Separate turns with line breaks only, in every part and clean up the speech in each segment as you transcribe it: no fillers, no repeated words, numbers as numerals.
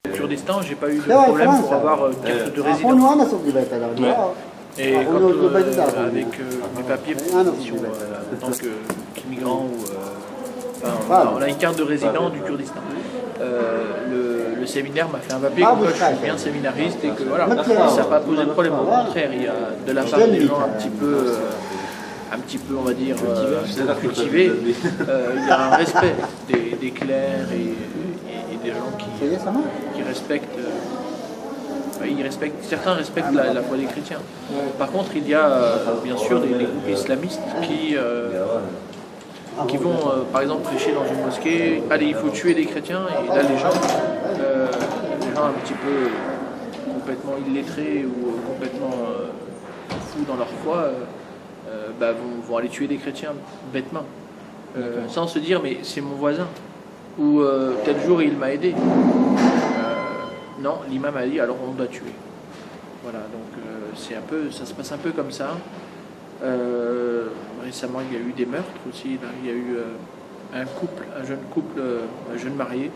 Au Kurdistan, j'ai pas eu de problème pour avoir carte de résidence. Et quand, avec mes papiers en tant qu'immigrant, on a une carte de résident du Kurdistan. Le séminaire m'a fait un papier comme quoi je suis bien séminariste et que voilà, ça n'a pas posé de problème. Au contraire, il y a de la part des gens un petit peu, on va dire, cultivés. Il y a un respect des clercs et des gens qui respectent. Certains respectent la foi des chrétiens. Par contre, il y a bien sûr des groupes islamistes qui vont, par exemple, prêcher dans une mosquée. Allez, il faut tuer des chrétiens. Et là, les gens un petit peu complètement illettrés ou complètement fous dans leur foi vont aller tuer des chrétiens bêtement, sans se dire mais c'est mon voisin ou tel jour il m'a aidé. Non, l'imam a dit alors on doit tuer. Voilà, donc ça se passe un peu comme ça. Récemment, il y a eu des meurtres aussi. Là, il y a eu un jeune marié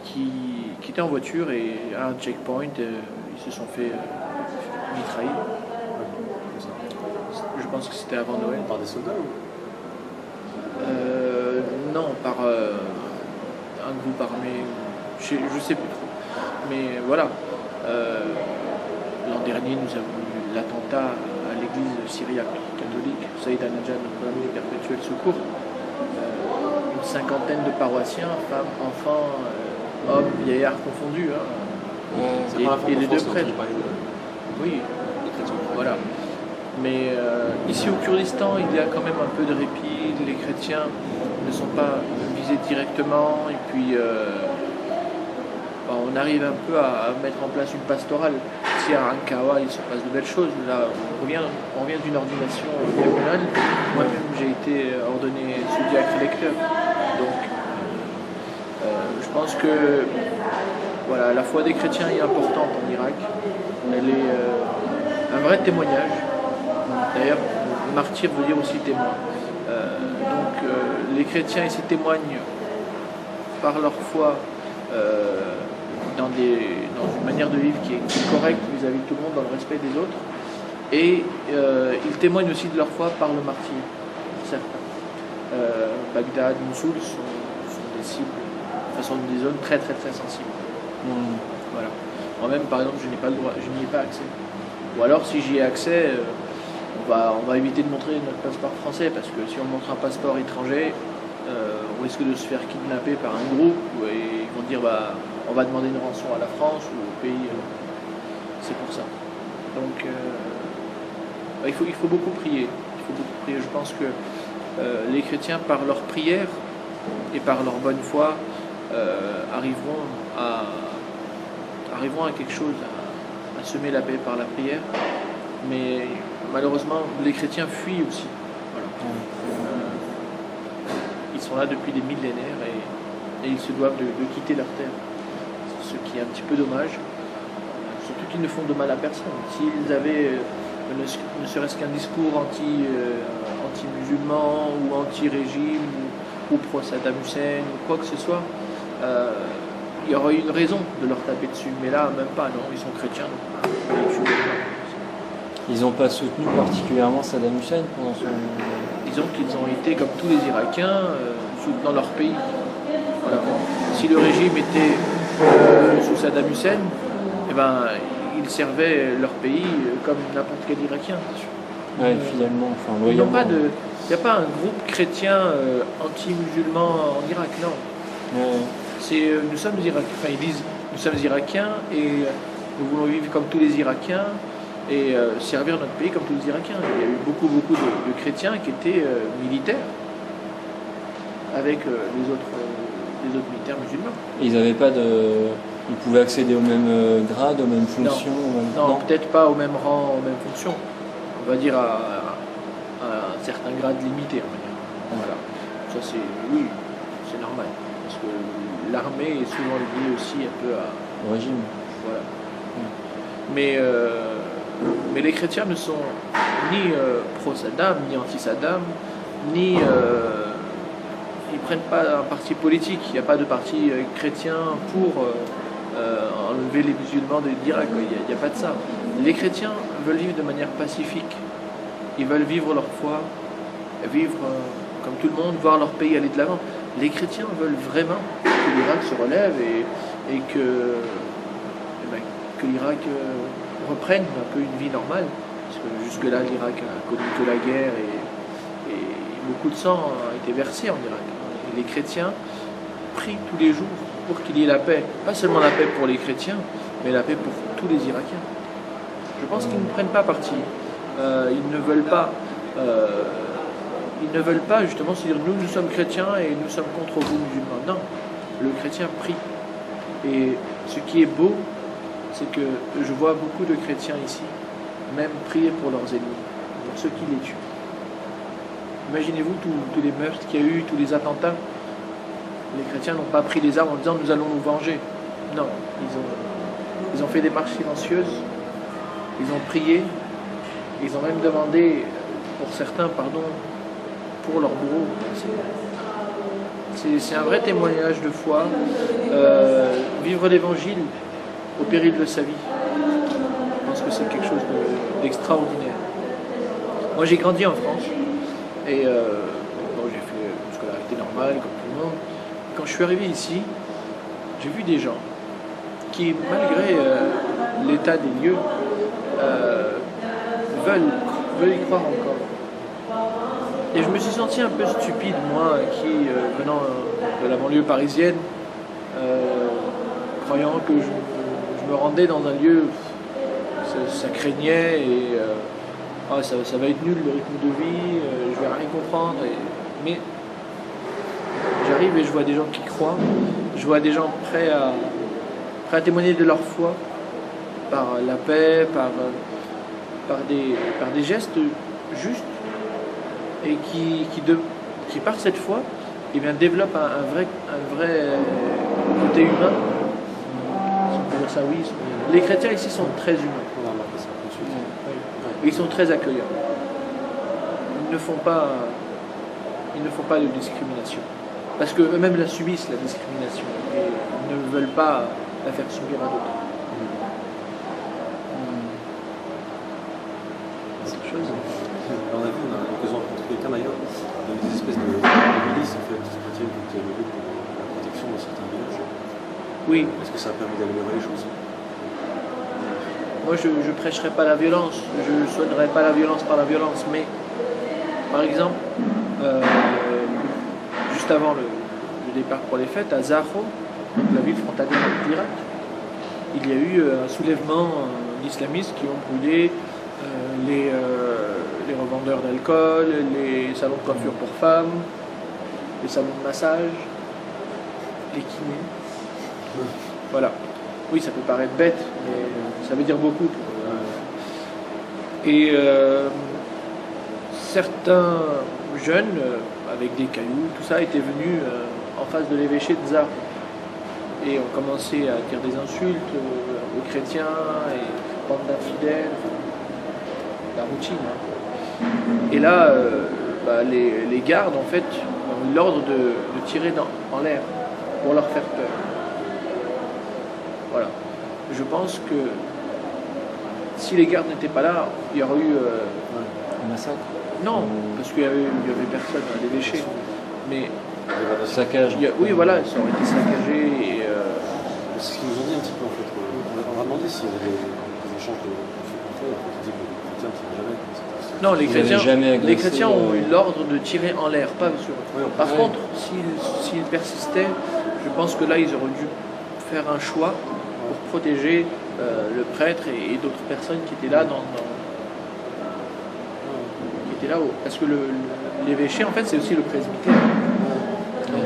qui était en voiture et à un checkpoint, ils se sont fait mitrailler. Je pense que c'était avant Noël.
Par des soldats
Non, par un groupe armé. Je ne sais plus trop. Mais voilà, l'an dernier, nous avons eu l'attentat à l'église syriaque catholique, Saïd al-Najjar, Notre-Dame du Perpétuel Secours. Une cinquantaine de paroissiens, femmes, enfants, hommes, vieillards confondus. Et les deux prêtres. Oui, voilà. Mais ici au Kurdistan, il y a quand même un peu de répit. Les chrétiens ne sont pas visés directement. Et puis, on arrive un peu à mettre en place une pastorale. Ici à Ankawa, il se passe de belles choses. Là, on vient d'une ordination communale. Moi-même, j'ai été ordonné sous-diacre lecteur. Donc, je pense que voilà, la foi des chrétiens est importante en Irak. Elle est un vrai témoignage. D'ailleurs, martyr veut dire aussi témoin. Les chrétiens ici témoignent par leur foi dans une manière de vivre qui est correcte vis-à-vis de tout le monde, dans le respect des autres. Et ils témoignent aussi de leur foi par le martyr, certains. Bagdad, Mossoul sont des cibles, sont des zones très très très sensibles. Voilà. Moi-même, par exemple, je n'ai pas le droit, je n'y ai pas accès. Ou alors, si j'y ai accès, on va éviter de montrer notre passeport français, parce que si on montre un passeport étranger, on risque de se faire kidnapper par un groupe, et ils vont dire on va demander une rançon à la France ou au pays. C'est pour ça. Donc, il faut beaucoup prier. Je pense que les chrétiens, par leur prière et par leur bonne foi, arriveront à quelque chose, à semer la paix par la prière. Mais malheureusement, les chrétiens fuient aussi. Voilà. Ils sont là depuis des millénaires et ils se doivent de quitter leur terre. Ce qui est un petit peu dommage. Surtout qu'ils ne font de mal à personne. S'ils avaient ne serait-ce qu'un discours anti-musulman ou anti-régime ou pro-Saddam Hussein ou quoi que ce soit, il y aurait eu une raison de leur taper dessus. Mais là, même pas, non, ils sont chrétiens. Donc,
ils n'ont pas soutenu particulièrement Saddam Hussein pendant son...
Disons qu'ils ont été, comme tous les Irakiens, soutenant leur pays. Voilà. Si le régime était sous Saddam Hussein, ils servaient leur pays comme n'importe quel Irakien.
Ouais, finalement,
il n'y a pas un groupe chrétien anti-musulman en Irak, non. Ouais. Nous sommes Irakiens, ils disent nous sommes Irakiens et nous voulons vivre comme tous les Irakiens et servir notre pays comme tous les Irakiens. Il y a eu beaucoup de chrétiens qui étaient militaires avec les autres militaires musulmans.
Et ils pouvaient accéder au même grade, aux mêmes fonctions?
Non, peut-être pas au même rang, aux mêmes fonctions. On va dire à un certain grade limité. On va dire. Voilà. Ça c'est normal. Parce que l'armée est souvent liée aussi un peu
au régime.
Voilà. Mais les chrétiens ne sont ni pro-Saddam, ni anti-Saddam, ni ils ne prennent pas un parti politique. Il n'y a pas de parti chrétien pour enlever les musulmans d'Irak. Il n'y a pas de ça. Les chrétiens veulent vivre de manière pacifique. Ils veulent vivre leur foi, vivre comme tout le monde, voir leur pays aller de l'avant. Les chrétiens veulent vraiment que l'Irak se relève et que l'Irak reprenne un peu une vie normale. Parce que jusque-là, l'Irak a connu que la guerre et beaucoup de sang a été versé en Irak. Et les chrétiens prient tous les jours pour qu'il y ait la paix. Pas seulement la paix pour les chrétiens, mais la paix pour tous les Irakiens. Je pense qu'ils ne prennent pas parti. Ils ne veulent pas justement se dire nous sommes chrétiens et nous sommes contre vous musulmans. Non, le chrétien prie. Et ce qui est beau, c'est que je vois beaucoup de chrétiens ici, même prier pour leurs ennemis, pour ceux qui les tuent. Imaginez-vous tous les meurtres qu'il y a eu, tous les attentats. Les chrétiens n'ont pas pris les armes en disant nous allons nous venger. Non, ils ont fait des marches silencieuses, ils ont prié, ils ont même demandé, pour certains, pardon, pour leurs bourreaux. C'est un vrai témoignage de foi. Vivre l'évangile au péril de sa vie. Je pense que c'est quelque chose d'extraordinaire. Moi j'ai grandi en France et j'ai fait une scolarité normale comme tout le monde. Quand je suis arrivé ici, j'ai vu des gens qui, malgré l'état des lieux, veulent y croire encore. Et je me suis senti un peu stupide, moi, qui, venant de la banlieue parisienne, croyant que je me rendais dans un lieu, ça craignait et ça va être nul le rythme de vie, je vais rien comprendre. Mais j'arrive et je vois des gens qui croient, je vois des gens prêts à témoigner de leur foi par la paix, par des gestes justes et qui par cette foi développent un vrai côté humain. Si on peut dire ça, oui. Les chrétiens ici sont très humains. Ils sont très accueillants. Ils ne font pas de discrimination. Parce qu'eux-mêmes la subissent, la discrimination. Et ils ne veulent pas la faire subir à d'autres. Autre chose.
On a l'occasion de rencontrer quelqu'un d'ailleurs, des espèces de milices en fait, chrétiennes qui ont été pour la protection de certains villages.
Oui.
Est-ce que ça a permis d'améliorer les choses?
Moi, je ne prêcherai pas la violence, je ne soignerai pas la violence par la violence, mais par exemple, juste avant le départ pour les fêtes, à Zaho, la ville frontalière de l'Irak, il y a eu un soulèvement d'islamistes qui ont brûlé les revendeurs d'alcool, les salons de coiffure pour femmes, les salons de massage, les kinés. Voilà. Oui, ça peut paraître bête, mais ça veut dire beaucoup. Et certains jeunes, avec des cailloux, tout ça, étaient venus en face de l'évêché de Zaho et ont commencé à dire des insultes aux chrétiens et bande d'infidèles, la routine. Et là, les gardes, en fait, ont eu l'ordre de tirer en l'air pour leur faire peur. Voilà. Je pense que si les gardes n'étaient pas là, il y aurait eu...
Un massacre?
Non, parce qu'il y avait personne à l'évêché. Mais...
Saccage.
Oui, voilà, ça aurait été saccagé et...
C'est ce qu'ils nous ont dit un petit peu en fait. On leur a demandé s'il y avait des échanges de fait. En fait, ils disaient que les chrétiens ne seraient jamais.
Non, les chrétiens ont eu
agressé,
l'ordre de tirer en l'air, pas sur eux.
Oui,
Par contre, s'ils persistaient, je pense que là, ils auraient dû faire un choix pour protéger le prêtre et d'autres personnes qui étaient là qui étaient là parce que l'évêché, en fait, c'est aussi le presbytère. Donc,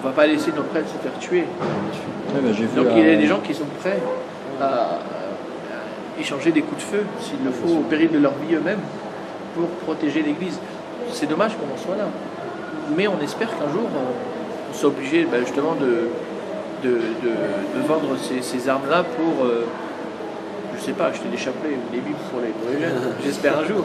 on ne va pas laisser nos prêtres se faire tuer. Donc, il y a des gens qui sont prêts à échanger des coups de feu, s'il le faut, au péril de leur vie eux-mêmes, pour protéger l'Église. C'est dommage qu'on en soit là. Mais on espère qu'un jour, on soit obligé justement de vendre ces armes-là pour, je sais pas, acheter des chapelets ou des bibles pour les jeunes. J'espère un jour.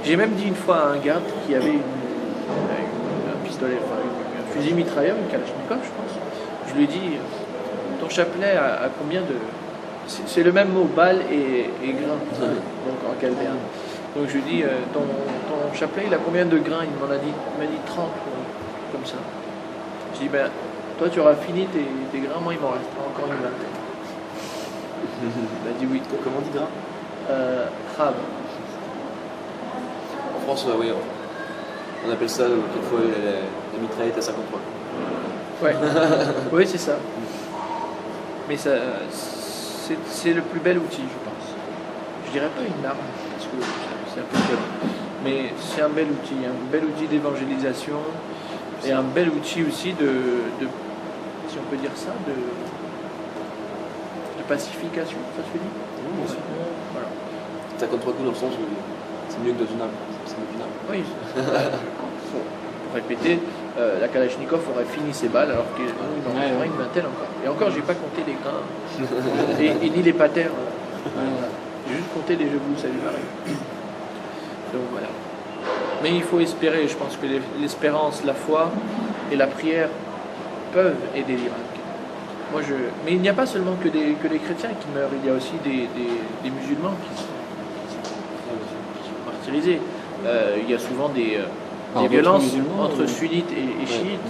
J'ai même dit une fois à un garde qui avait un pistolet, un fusil mitrailleur, une Kalachnikov, je pense. Je lui ai dit, ton chapelet a combien de... C'est le même mot, balle et grain, donc en chaldéen. Donc je lui dis, ton chapelet, il a combien de grains? Il m'a dit 30, comme ça. Je dis, ben, toi tu auras fini tes grains, moi il m'en restera encore une vingtaine. Il a dit oui.
Comment on dit grain?
Khab.
En France, oui, on appelle ça quelquefois la mitraillette à 53.
Ouais, oui, c'est ça. Mais ça, c'est le plus bel outil, je pense. Je dirais pas une arme, parce que c'est un peu violent. Mais c'est un bel outil d'évangélisation et un bel outil aussi de si on peut dire ça, de pacification, ça se dit?
Oui, bien sûr.
Voilà.
53 coups dans le sens où c'est mieux que dans une arme. C'est mieux qu'une arme.
Oui. Pour répéter, la Kalachnikov aurait fini ses balles alors qu'il en aurait une vingtaine encore. Et encore, j'ai pas compté les grains et ni les patères. Voilà. J'ai juste compté les jeux ça lui arrive. Donc voilà. Mais il faut espérer. Je pense que l'espérance, la foi et la prière peuvent aider l'Irak. Mais il n'y a pas seulement que des chrétiens qui meurent. Il y a aussi des musulmans qui sont martyrisés. Il y a souvent des violences entre sunnites et chiites.